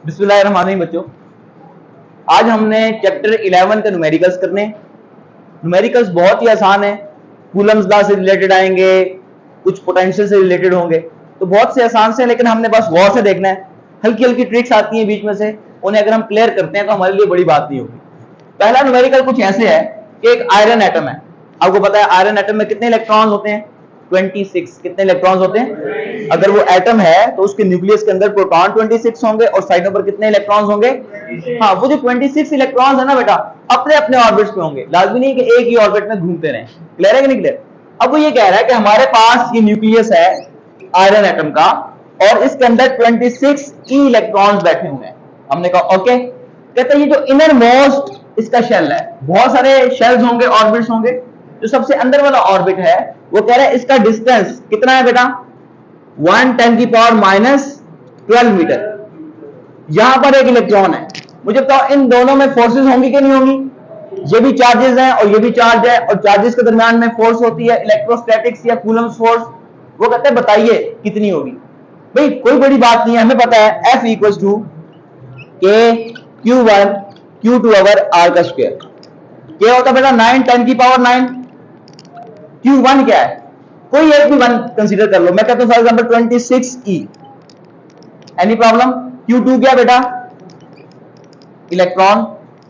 बिस्मिल्लाहिर्रहमानिर्रहीम बच्चों, आज हमने चैप्टर 11 के न्यूमेरिकल्स करने। न्यूमेरिकल्स बहुत ही आसान है, कूलम्स लॉ से रिलेटेड आएंगे, कुछ पोटेंशियल से रिलेटेड होंगे, तो बहुत से आसान से, लेकिन हमने बस गौर से देखना है। हल्की हल्की ट्रिक्स आती हैं बीच में से, उन्हें अगर हम क्लियर करते हैं तो हमारे लिए बड़ी बात नहीं होगी। पहला न्यूमेरिकल कुछ ऐसे है कि एक आयरन एटम है। आपको पता है आयरन एटम में कितने इलेक्ट्रॉन होते हैं? 26। कितने इलेक्ट्रॉन्स होते हैं? अगर वो एटम है तो उसके न्यूक्लियस के अंदर प्रोटॉन 26 होंगे और साइडों पर कितने इलेक्ट्रॉन्स होंगे? हाँ, वो जो 26 इलेक्ट्रॉन्स है ना बेटा, अपने अपने ऑर्बिट्स पे होंगे, लाजमी नहीं कि एक ही ऑर्बिट में घूमते रहें। क्लियर है कि नहीं क्लियर? अब वो ये कह रहा है कि हमारे पास ये न्यूक्लियस है आयरन एटम का और इसके अंदर 26 इलेक्ट्रॉन्स बैठे हुए हैं। हमने कहा ओके। कहते हैं ये जो इनर मोस्ट इसका शेल है, बहुत सारे शेल्स होंगे, ऑर्बिट्स होंगे। जो सबसे अंदर वाला ऑर्बिट है वो कह रहा है इसका डिस्टेंस कितना है बेटा? 1×10⁻12 मीटर। यहां पर एक इलेक्ट्रॉन है। मुझे बताओ इन दोनों में फोर्सेस होंगी कि नहीं होंगी? ये भी चार्जेस हैं और ये भी चार्ज है, और चार्जेस के दरमियान में फोर्स होती है, इलेक्ट्रोस्टैटिक्स या कूलम्स फोर्स। वो कहते हैं बताइए कितनी होगी? भाई कोई बड़ी बात नहीं है, हमें पता है F = K Q1 Q2/r²। क्या होता है बेटा? 9×10⁻9। Q1 क्या है? कोई एक भी वन कंसीडर कर लो। मैं कहता हूं for example 26E। Any problem? Q2 क्या बेटा? इलेक्ट्रॉन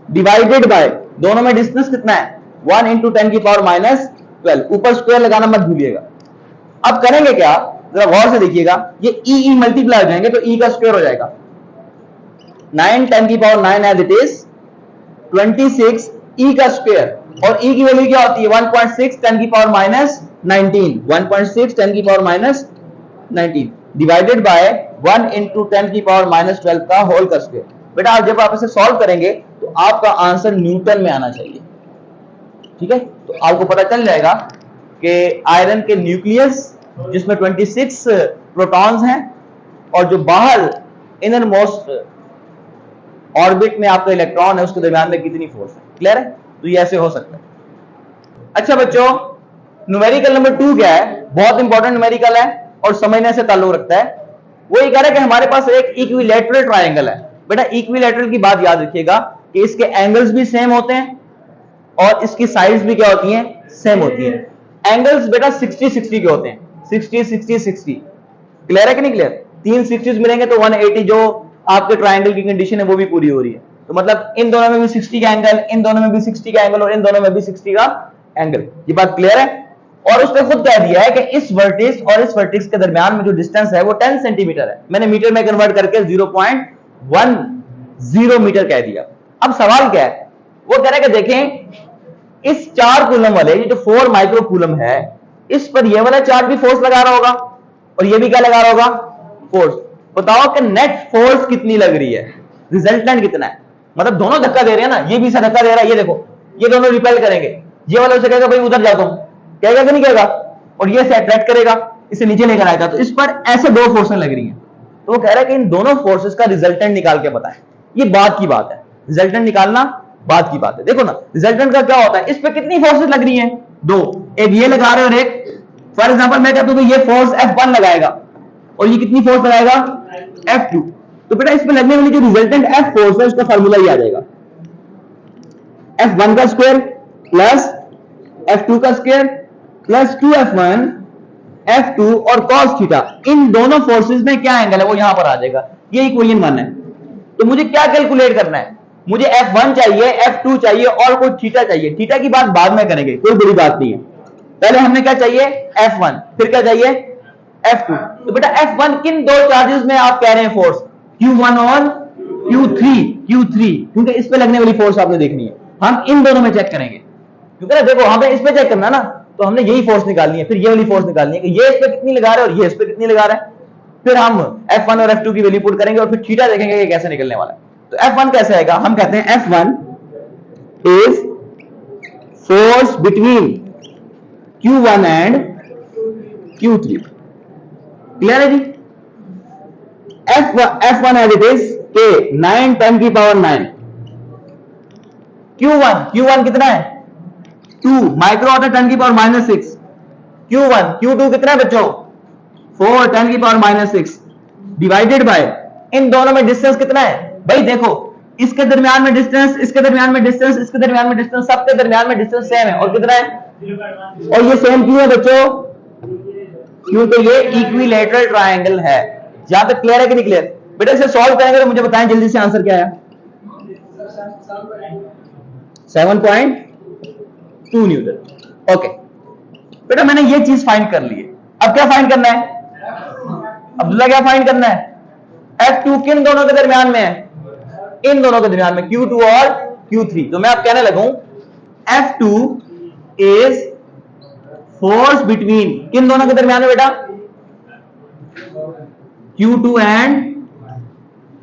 डिवाइडेड बाय, दोनों में डिस्टेंस कितना है? 1×10⁻12। ऊपर स्क्वायर लगाना मत भूलिएगा। अब करेंगे क्या, जरा गौर से देखिएगा। ये ई मल्टीप्लाई हो जाएंगे तो ई का स्क्वायर हो जाएगा। 9×10⁻9 एज इट इज 26 ई का स्क्वायर, और ई की वैल्यू क्या होती है? 1.6×10⁻19। 1.6×10⁻19 डिवाइडेड बाय 1×10⁻12 का होल का स्क्वायर। बेटा जब आप इसे सॉल्व करेंगे तो आपका आंसर न्यूटन में आना चाहिए। ठीक है, तो आपको पता चल जाएगा कि आयरन के न्यूक्लियस जिसमें 26 प्रोटॉन्स हैं और जो बाहर इनर मोस्ट ऑर्बिट में आपका इलेक्ट्रॉन है उसके दरमियान में कितनी फोर्स है। क्लियर है? तो ये ऐसे हो सकता है। अच्छा बच्चों, न्यूमेरिकल नंबर 2 क्या है? बहुत इंपॉर्टेंट न्यूमेरिकल है और समझने से ताल्लुक रखता है। वो ये कह रहा है कि हमारे पास एक इक्विलैटरल ट्रायंगल है। बेटा इक्विलैटरल की बात याद रखिएगा कि इसके एंगल्स भी सेम होते हैं और इसकी साइड्स भी क्या होती हैं? सेम होती हैं। एंगल्स बेटा 60-60 के होते हैं। 60-60-60। क्लियर है कि नहीं क्लियर? 3 60s मिलेंगे तो 180 जो आपके ट्रायंगल की कंडीशन है वो भी पूरी हो रही है। तो मतलब इन दोनों में भी 60 का एंगल, इन दोनों में भी 60 का एंगल और इन दोनों में भी 60 का एंगल। ये बात क्लियर है? और उसने खुद कह दिया है कि इस वर्टेक्स और इस वर्टेक्स के दरमियान में जो डिस्टेंस है वो 10 सेंटीमीटर है। मैंने मीटर में कन्वर्ट करके 0.10 मीटर कह दिया। अब सवाल क्या है? वो कह रहा है कि देखें इस 4 कूलम वाले, ये जो 4 माइक्रो कूलम है, इस पर ये वाला चार्ज भी फोर्स लगा रहा होगा और ये भी क्या लगा रहा होगा? फोर्स। बताओ कि नेट फोर्स कितनी लग रही है, रिजल्टेंट कितना है? मतलब दोनों धक्का दे रहे हैं ना, ये भी इसे धक्का दे रहा है, ये देखो, ये दोनों रिपेल करेंगे। ये वाला उसे कहेगा भाई उधर जा तुम, कहेगा कि नहीं कहेगा? और ये से अट्रैक्ट करेगा, इसे नीचे लेकर आएगा। तो इस पर ऐसे 2 फोर्सें लग रही हैं। तो वो कह रहा है कि इन दोनों फोर्सेस का रिजल्टेंट निकाल के बताएं। ये बात की बात है, रिजल्टेंट निकालना बात की बात है। देखो ना, रिजल्टेंट का क्या होता है? इस पे कितनी फोर्सेस लग रही हैं? 2। एक ये लगा रहे हैं और एक, फॉर एग्जांपल मैं कहता हूं कि ये फोर्स F1 लगाएगा और ये कितनी फोर्स लगाएगा? F2। तो बेटा इस पे लगने वाली जो रिजल्टेंट F फोर्स है उसका फार्मूला ही आ जाएगा, F1 का स्क्वायर प्लस F2 का स्क्वायर प्लस 2F1 F2 और cos थीटा। इन दोनों फोर्सेस में क्या एंगल है वो यहां पर आ जाएगा। ये इक्वेशन 1 है। तो मुझे क्या कैलकुलेट करना है? मुझे F1 चाहिए, F2 चाहिए और कोई थीटा चाहिए। थीटा की बात बाद में करेंगे, कोई बड़ी बात नहीं है। पहले हमने क्या चाहिए? F1, फिर क्या चाहिए? F2। तो बेटा F1 किन 2 चार्जेस में आप कह रहे हैं फोर्स? Q1 और Q3, क्योंकि इस पे लगने वाली फोर्स आपने देखनी है। हम इन दोनों में चेक करेंगे, क्योंकि ना देखो हमें इस पे चेक करना ना, तो हमने यही फोर्स निकालनी है, फिर ये वाली फोर्स निकालनी है कि ये इस पे कितनी लगा रहा है और ये इस पे कितनी लगा रहा है। फिर हम F1 और F2 की वैल्यू पुट करेंगे और फिर थीटा देखेंगे कि कैसे निकलने वाला है। तो F1 कैसे आएगा? हम कहते हैं F1 is force between Q1 and Q3। Clear है जी? F1 as it is K 9×10⁻9। Q1 कितना है? 2 माइक्रो ऑर्डर 10⁻6। Q2 कितना है बच्चों? 4 10⁻6 डिवाइडेड बाय इन दोनों में डिस्टेंस कितना है भाई? देखो इसके दरमियान में डिस्टेंस, इसके दरमियान में डिस्टेंस, इसके दरमियान में डिस्टेंस, सबके दरमियान में डिस्टेंस सेम है। और कितना है? और ये सेम क्यों है बच्चों? क्योंकि ये इक्विलैटरल ट्रायंगल है। यहां तक क्लियर है कि नहीं क्लियर? बेटा इसे सॉल्व करेंगे तो मुझे बताएं जल्दी से आंसर क्या है? 7.2 न्यूटन। ओके बेटा मैंने ये चीज फाइंड कर ली है। अब क्या फाइंड करना है अब्दुल्ला? क्या फाइंड करना है? F2 किन दोनों के दरमियान में है? इन दोनों के दरमियान में, Q2 और Q3। तो मैं अब कहने लगूं F2 इज फोर्स बिटवीन किन दोनों के दरमियान में बेटा? Q2 and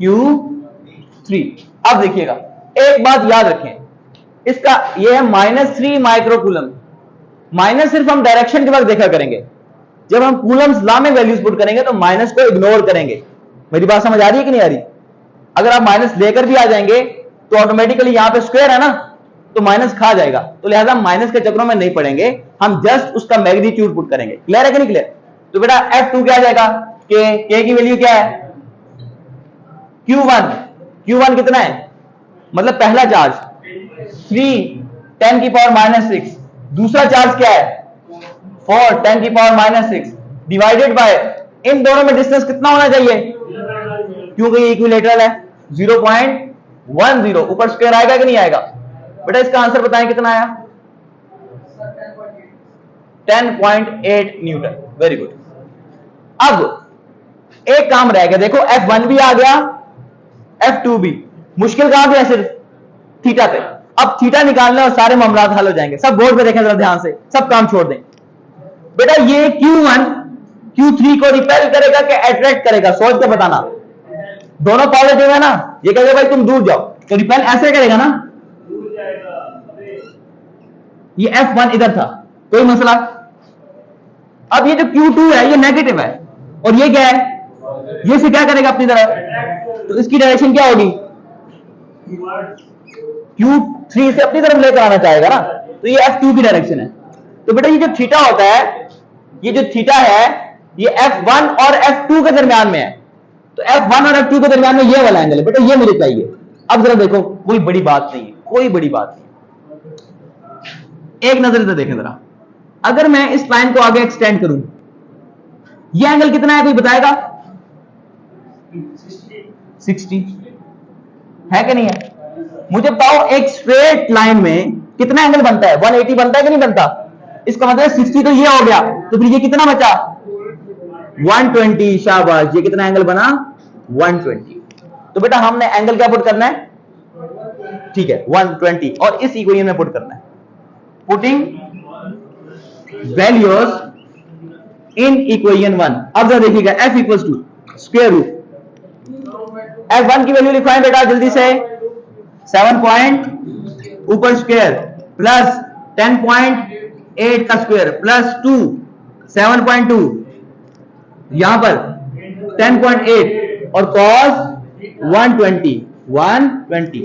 Q3। अब देखिएगा एक बात याद रखें, इसका ये है -3 माइक्रोकूलम। माइनस सिर्फ हम डायरेक्शन के वक्त देखा करेंगे, जब हम कूलम्स लॉ में वैल्यूज पुट करेंगे तो माइनस को इग्नोर करेंगे। मेरी बात समझ आ रही है कि नहीं आ रही? अगर आप माइनस लेकर भी आ जाएंगे तो ऑटोमेटिकली यहां पे स्क्वायर है ना, तो माइनस खा जाएगा, तो लिहाजा माइनस के चक्रों में नहीं पड़ेंगे, हम जस्ट उसका मैग्नीट्यूड पुट करेंगे। क्लियर है कि नहीं क्लियर? तो बेटा F2 क्या आ जाएगा? के की वैल्यू क्या है? Q1 कितना है? मतलब पहला चार्ज 3 10 की पावर -6, दूसरा चार्ज क्या है? 4 10 की पावर -6 डिवाइडेड बाय इन दोनों में डिस्टेंस कितना होना चाहिए? क्योंकि ये इक्विलैटरल है 0.10। ऊपर स्क्वायर आएगा कि नहीं आएगा? बेटा इसका आंसर बताएं कितना आया? 10.8 न्यूटन। Very good. अब एक काम रह गया, देखो F1 भी आ गया, F2 भी। मुश्किल कहां पे है? सिर्फ थीटा पे। अब थीटा निकालना और सारे मामला हल हो जाएंगे। सब बोर्ड पे देखें जरा ध्यान से, सब काम छोड़ दें। बेटा ये Q1 Q3 को रिपेल करेगा कि अट्रैक्ट करेगा? सोच के बताना। दोनों पॉजिटिव है ना, ये कहेगा भाई तुम दूर जाओ, तो रिपेल ऐसे करेगा ना। ये F1 इधर था, कोई मसला। अब ये जो Q2 है ये नेगेटिव है, और ये क्या है? ये से क्या करेगा अपनी तरफ? तो इसकी डायरेक्शन क्या होगी? Q3 से अपनी तरफ लेकर आना चाहेगा ना, तो ये F2 की डायरेक्शन है। तो बेटा ये जो थीटा होता है, ये जो थीटा है ये F1 और F2 के दरमियान में है। तो F1 और F2 के दरमियान में ये वाला एंगल है बेटा, ये मुझे चाहिए। अब जरा देखो, कोई बड़ी बात नहीं है, कोई बड़ी बात नहीं। एक नजर से देखें जरा, अगर मैं इस लाइन को आगे एक्सटेंड करूं, ये एंगल कितना है कोई बताएगा? 60 है कि नहीं है? मुझे बताओ एक स्ट्रेट लाइन में कितना एंगल बनता है? 180 बनता है कि नहीं बनता? इसका मतलब 60 तो ये हो गया, तो फिर ये कितना बचा? 120। शाबाश, ये कितना एंगल बना? 120। तो बेटा हमने एंगल क्या पुट करना है? ठीक है 120, और इस इक्वेशन में पुट करना है। Putting values in equation 1। अब जरा देखिएगा F equals to square root F1 की वैल्यू लिखवाएं बेटा जल्दी से। 7 पॉइंट ऊपर स्क्वायर प्लस 10.8 का स्क्वायर प्लस 2 7.2, यहां पर 10.8 और cos 120।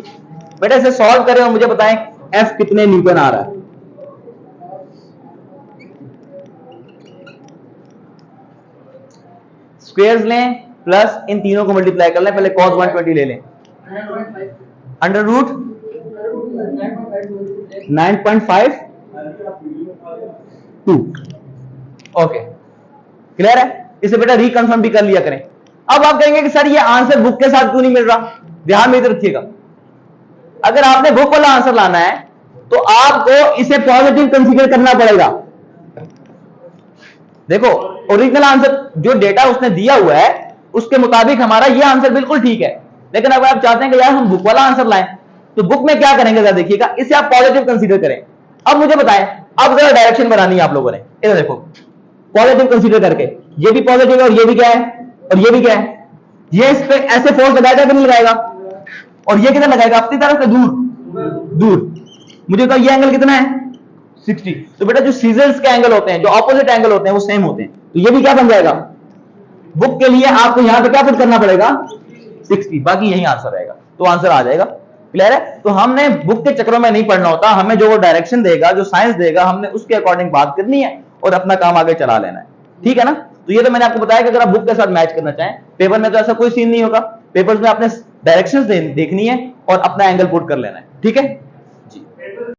बेटा इसे सॉल्व करें और मुझे बताएं F कितने न्यूटन आ रहा है? स्क्वायर्स लें प्लस इन तीनों को मल्टीप्लाई कर लें। पहले cos 120 ले लें, अंडर रूट 9.52। ओके क्लियर है? इसे बेटा रिकन्फर्म भी कर लिया करें। अब आप कहेंगे कि सर ये आंसर बुक के साथ क्यों नहीं मिल रहा? ध्यान में इधर रखिएगा, अगर आपने बुक वाला आंसर लाना है तो आपको इसे पॉजिटिव कंसीडर करना पड़ेगा। देखो ओरिजिनल आंसर जो डेटा उसने दिया हुआ है उसके मुताबिक हमारा ये आंसर बिल्कुल ठीक है, लेकिन अगर आप चाहते हैं कि यार हम बुक वाला आंसर लाएं तो बुक में क्या करेंगे जरा देखिएगा, इसे आप पॉजिटिव कंसीडर करें। अब मुझे बताएं, अब जरा डायरेक्शन बनानी है आप लोगों ने। इधर देखो, पॉजिटिव कंसीडर करके ये भी पॉजिटिव है और ये भी क्या है और ये भी क्या है, ये इस पे ऐसे फोर्स लगाएगा कि नहीं लगाएगा? और ये कितना लगाएगा? अपनी तरफ से दूर। मुझे तो ये एंगल कितना है? 60। तो बेटा जो सीजर्स के एंगल होते हैं, जो ऑपोजिट एंगल होते हैं वो सेम होते हैं, तो ये भी क्या बन जाएगा? बुक के लिए आपको यहां पे क्या पुट करना पड़ेगा? 60, बाकी यही आंसर रहेगा, तो आंसर आ जाएगा। क्लियर है? तो हमने बुक के चक्रों में नहीं पढ़ना होता, हमें जो वो डायरेक्शन देगा, जो साइंस देगा, हमने उसके अकॉर्डिंग बात करनी है और अपना काम आगे चला लेना है। ठीक है ना? तो ये तो मैंने आपको बताया कि अगर आप बुक के साथ मैच करना चाहें, पेपर में तो ऐसा कोई सीन नहीं होगा। पेपर्स में आपने डायरेक्शंस देखनी है और अपना एंगल पुट कर लेना है, ठीक है।